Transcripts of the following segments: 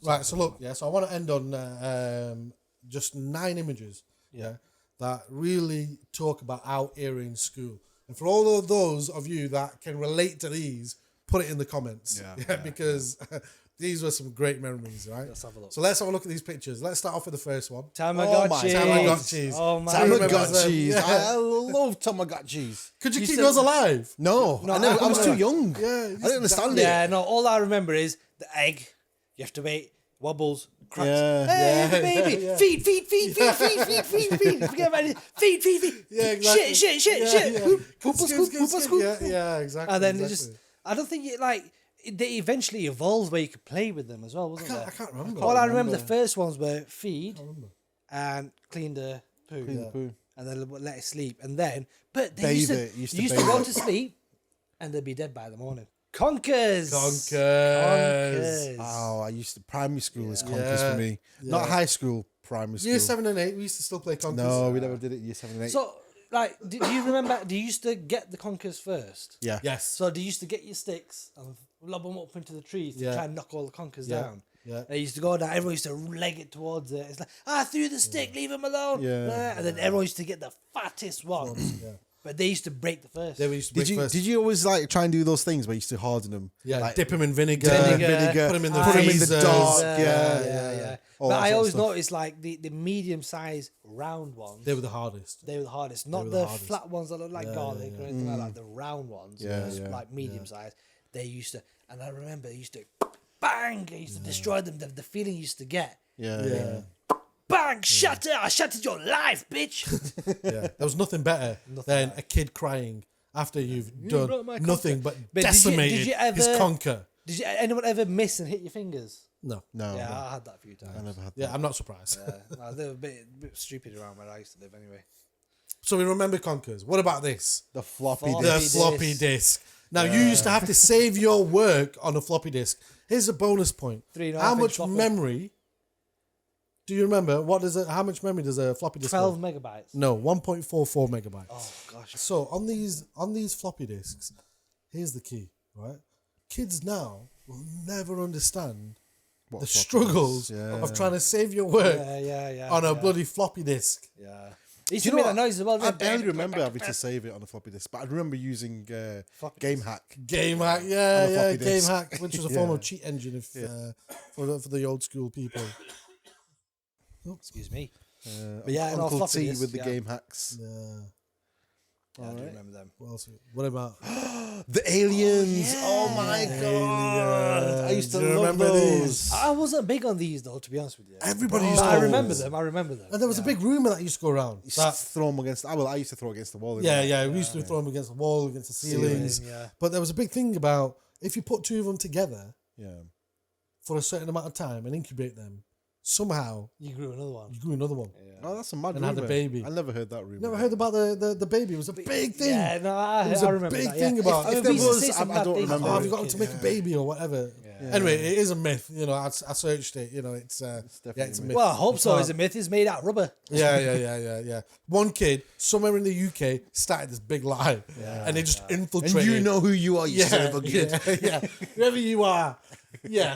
Right, so look, so I want to end on just 9 images, that really talk about our era in school. And for all of those of you that can relate to these, put it in the comments. Because these were some great memories, right? Let's have a look. So let's have a look at these pictures. Let's start off with the first one. Tamagotchis. Oh my Tamagotchis. I love Tamagotchis. Could you keep those alive? No, I was too young. Yeah, I didn't understand it. Yeah, no, all I remember is the egg. You have to wait, wobbles, cracks. Yeah. Hey, baby. Feed. Forget about it. Feed. Yeah, exactly. Shit. Scoop. Yeah, exactly. And then it just, I don't think they eventually evolved where you could play with them as well, wasn't there? I can't remember. All I remember the first ones were feed and clean the poo. And then let it sleep. And then, but they used to go to sleep and they'd be dead by the morning. Conkers. Oh, I used to, primary school is Conkers for me. Not high school, primary school. Year 7 and 8, we used to still play Conkers. No, we never did it year 7 and 8. So, like, do you remember, do you used to get the Conkers first? Yeah. Yes. So, do you used to get your sticks and lob them up into the trees to try and knock all the Conkers down? Yeah. They used to go down, everyone used to leg it towards it. It's like, I threw the stick, leave him alone. Yeah. And then everyone used to get the fattest ones. But they used to break the first. They used to break first. Did you always like try and do those things where you used to harden them? Yeah, like, dip them in vinegar, put them in the dark. Yeah. All But that I sort of always stuff. noticed like the medium-sized round ones. They were the hardest. Not the flat ones that look like garlic or anything like that. The round ones, like medium-sized. They used to, and I remember they used to bang. They used to destroy them. The feeling you used to get. Yeah. Bang! Shatter! I shattered your life, bitch. There was nothing better than a kid crying after you've broke done my nothing conker. but But decimated did you ever- his conker. Did anyone ever miss and hit your fingers? No. No. Yeah, no. I had that a few times. I never had that. Yeah, I'm not surprised. No, they were a bit stupid around where I used to live anyway. So we remember conkers. What about this? The floppy Floppy The disk. floppy disk. Now, you used to have to save your work on a floppy disk. Here's a bonus point. 3.5 How inch much floppy. memory do you remember? How much memory does a floppy disk 12 hold? megabytes. No, 1.44 megabytes. Oh, gosh. So on these floppy disks, here's the key, right? Kids now will never understand What the floppy struggles disks, yeah. of trying to save your work on a bloody floppy disk. Yeah. It used Do to you make know that noise as well. I barely remember having to save it on a floppy disk, but I remember using Game Hack. Game Hack, On a yeah, floppy Game disk. Hack, which was a form of cheat engine for the old school people. Excuse me. But yeah, no, Uncle floppy T disks, with the yeah. Game Hacks. Yeah, I do remember them. What else? What about The Aliens. Oh my god. I used to Do you love remember those. these? I wasn't big on these though, to be honest with you. Everybody But used to I have remember those. them. I remember them. And there was a big rumor that used to go around. You used to throw them against. I used to throw against the wall. We used to throw them against the wall, against the ceilings. yeah. But there was a big thing about if you put 2 of them together Yeah. for a certain amount of time and incubate them, somehow You grew another one. you grew another one. Oh, that's a mad And rumor. had a baby. I never heard that rumor. Never heard about the baby. It was a big thing. Yeah, no, It was I a remember big that, thing yeah. about If if there there was, was. I don't remember. Oh, it. have you got to make a baby or whatever? Anyway, it is a myth. You know, I searched it. You know, it's definitely it's a a myth. Well, I hope so. It's a myth. It's made out of rubber. Yeah. One kid somewhere in the UK started this big lie, and they just infiltrated. And you know who you are, you son of a gun. yeah. Whoever you are,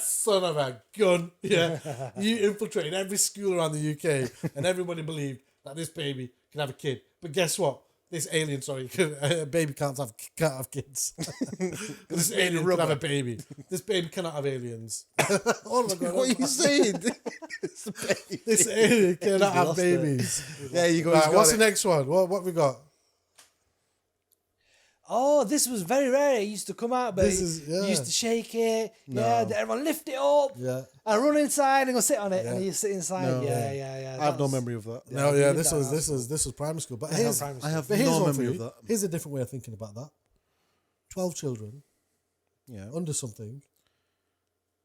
son of a gun. Yeah, you infiltrated every school around the UK, and everybody believed that this baby can have a kid. But guess what? This alien, a baby can't have kids. This alien can have a baby. This baby cannot have aliens. Oh my god! What are you saying? It's a baby. This alien cannot have lost it. babies. There you go. Right, he's what's got the it. next one? What we got? Oh, this was very rare. It used to come out, but you used to shake it. Yeah, everyone lift it up. Yeah. And run inside and go sit on it, and you sit inside. No. Yeah. I have no memory of that. No, we did this that was primary school. But Yeah, here's, primary I have but here's no one for memory you. of that. Here's a different way of thinking about that. 12 children Yeah. under something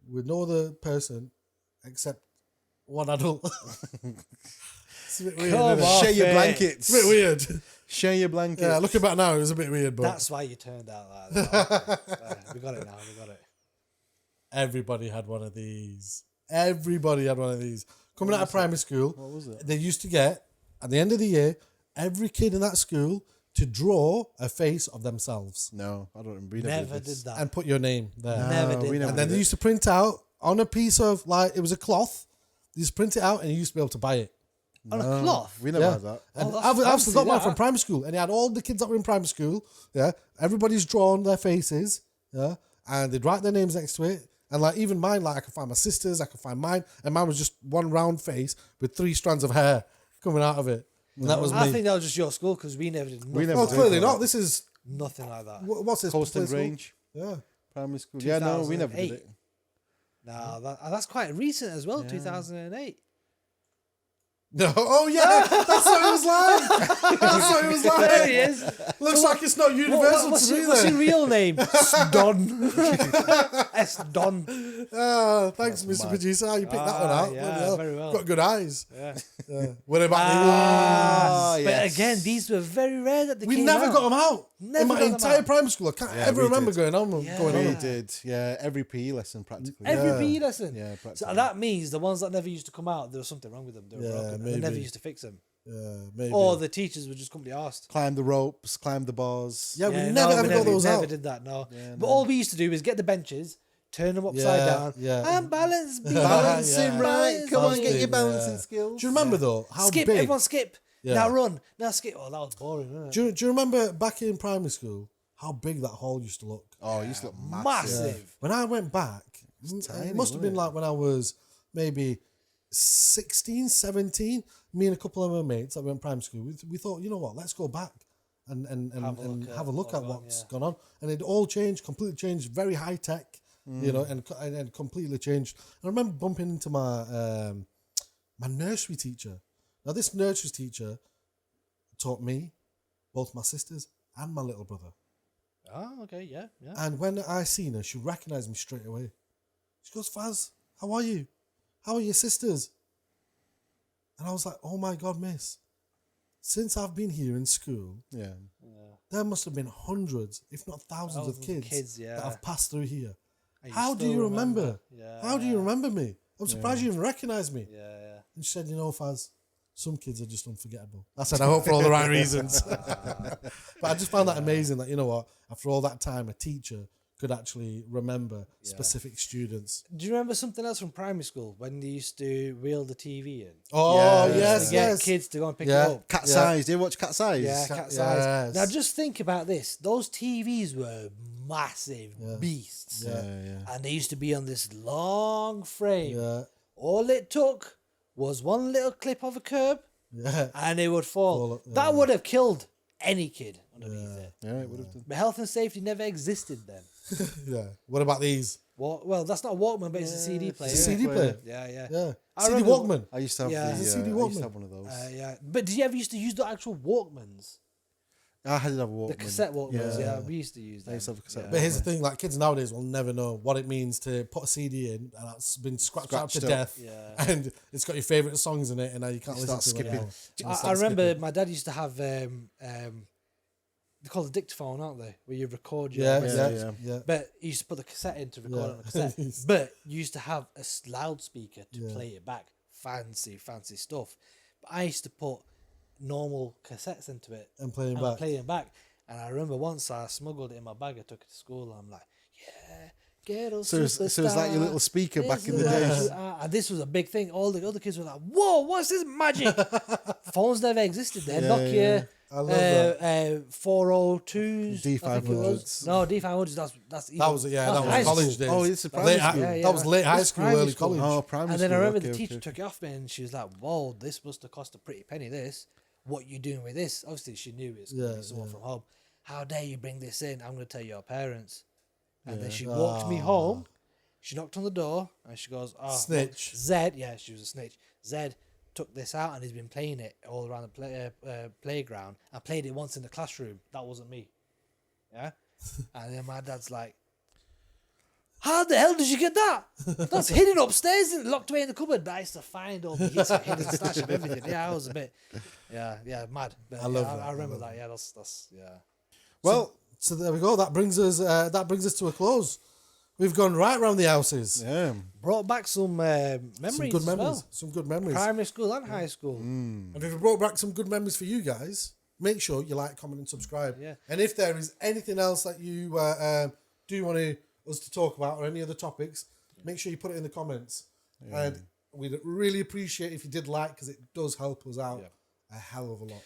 with no other person except one adult. It's a bit weird. Come Isn't it? on. Share your Fair. blankets. It's a bit weird. Share your blankets. Yeah, looking back now, it was a bit weird, but That's why you turned out like that. We got it now. We got it. everybody had one of these. Everybody had one of these. Coming out of primary school, What was it? they used to get, at the end of the year, every kid in that school to draw a face of themselves No, I don't remember. We Never did this. did that. and put your name there. Never did we that. And then did they it. used to print out on a piece of, like, it was a cloth. You just print it out and you used to be able to buy it. On a cloth? We never had that. And that's I've fancy, still got mine that. from primary school, and it had all the kids that were in primary school. Yeah, everybody's drawn their faces. Yeah, and they'd write their names next to it. And like even mine, like I could find my sister's, I could find mine, and mine was just one round face with 3 strands of hair coming out of it. And that was me. I think that was just your school because we never did nothing. Oh, clearly not. This is Nothing like that. what's this? Coastal place called? Grange. Yeah. Primary school. Yeah, no, we never did 2008. it. No, that's quite recent as well, 2008. No. Oh yeah, that's what it was like. That's what it was like. There he is. Looks like it's not universal What's to me. what's Then. your real name? Don. S. Don. Thanks, Mr. Producer. You picked that one out. yeah, Bloody hell. very well. Got good eyes. Yeah. What about Ah, But yes. again, these were very rare that they we came never out. got them out. Never In my got them entire out. primary school, I can't ever we remember did. going on. Yeah. Going We on. did. Yeah, every PE lesson practically. Every PE lesson. Yeah, So practically. that means the ones that never used to come out, there was something wrong with them. They were Yeah, broken. They never maybe. used to fix them. Yeah, maybe. Or the teachers were just completely arsed. Climb the ropes, climb the bars. Yeah, we never ever got those never out. did that, no. Yeah, But all we used to do is get the benches, turn them upside Yeah, down, yeah. and balance. Be Balancing Yeah. right. Come on, get your Yeah. balancing skills. Do you remember though how Skip, big? everyone skip. Yeah. Now run. Now skip. Oh, that was boring, wasn't it? Do you remember back in primary school how big that hall used to look? Oh, it used to look massive. Massive. When I went back, tiny, it must have been wasn't it? like when I was maybe 16, 17. Me and a couple of my mates that went primary school, we thought, you know what, let's go back and have a look at what's gone on. And it all changed, completely changed, very high tech, you know, and completely changed. And I remember bumping into my my nursery teacher. Now, this nursery teacher taught me, both my sisters and my little brother. Oh, okay, yeah. And when I seen her, she recognised me straight away. She goes, Faz, how are you? How are your sisters? And I was like, oh my God, miss. Since I've been here in school, Yeah. there must have been hundreds, if not thousands of kids, yeah. that have passed through here. And How do still you remember? Yeah. How do you remember me? I'm surprised you even recognise me. Yeah. And she said, you know, Faz, some kids are just unforgettable. I said, I hope for all the right reasons. But I just found that amazing that, you know what, after all that time, a teacher could actually remember specific students. Do you remember something else from primary school when they used to reel the TV in? Oh, Yeah. yes, To get yes. kids to go and pick Yeah. it up. Cat's Yeah. Eyes. Do you watch Cat's Eyes? Yeah, cat's Yes. eyes. Now just think about this. Those TVs were massive beasts. Yeah, yeah. And they used to be on this long frame. Yeah, All it took was one little clip of a curb yeah. and it would fall. Fall, yeah. That would have killed any kid underneath it. Yeah, it would have done. But health and safety never existed then. Yeah. What about these? Well, that's not a Walkman, but it's a CD player. It's a CD player. Yeah. Yeah. I CD remember- Walkman. I used to have Yeah. the, CD I used Walkman. to have one of those. Yeah. But did you ever used to use the actual Walkmans? I had to have a Walkman. The cassette Walkmans, yeah. We used to use I them. used to have a cassette Yeah. But here's the thing, like kids nowadays will never know what it means to put a CD in and that's been scratched out to Scratched up. death. Yeah. And it's got your favourite songs in it and now you can't You listen start to them skipping. anymore. I remember my dad used to have they call it a dictaphone, aren't they? Where you record your Yeah, messages. yeah. But you used to put the cassette in to record Yeah. it on the cassette. But you used to have a loudspeaker to Yeah. play it back. Fancy stuff. But I used to put normal cassettes into it And playing and back. play it back. And I remember once I smuggled it in my bag. I took it to school. And I'm like, yeah, ghetto So it's like your little speaker back in the days. days. And this was a big thing. All the other kids were like, whoa, what's this magic? Phones never existed then. Yeah, Nokia. yeah. I love that. 402s. I think it was. D500s. No, D500s. That's That was that was high college school. days. Oh, it's a Late primary hi- school. Yeah, That was late high It's school, primary early school. college. Oh, primary And school. then I remember okay, the teacher okay. took it off me and she was like, whoa, this must have cost a pretty penny, this. What you doing with this? Obviously, she knew it was going to be someone from home. How dare you bring this in? I'm going to tell your parents. And then she walked me home. She knocked on the door and she goes, oh, Snitch. Look, Zed, yeah, she was a snitch. Zed took this out and he's been playing it all around the playground. I played it once in the classroom. That wasn't me. Yeah? And then my dad's like, how the hell did you get that? That's hidden upstairs and locked away in the cupboard. But I used to find all the hidden stash of everything. Yeah, I was a bit, yeah, mad. But I love yeah, that. I remember that. Yeah, that's yeah. Well, so there we go. That brings us to a close. We've gone right round the houses. Yeah. Brought back some memories. Some good as memories. well. Some good memories. Primary school and high school. And if we brought back some good memories for you guys, make sure you like, comment, and subscribe. Yeah. And if there is anything else that you do want us to talk about or any other topics, make sure you put it in the comments. And we'd really appreciate if you did like, because it does help us out a hell of a lot.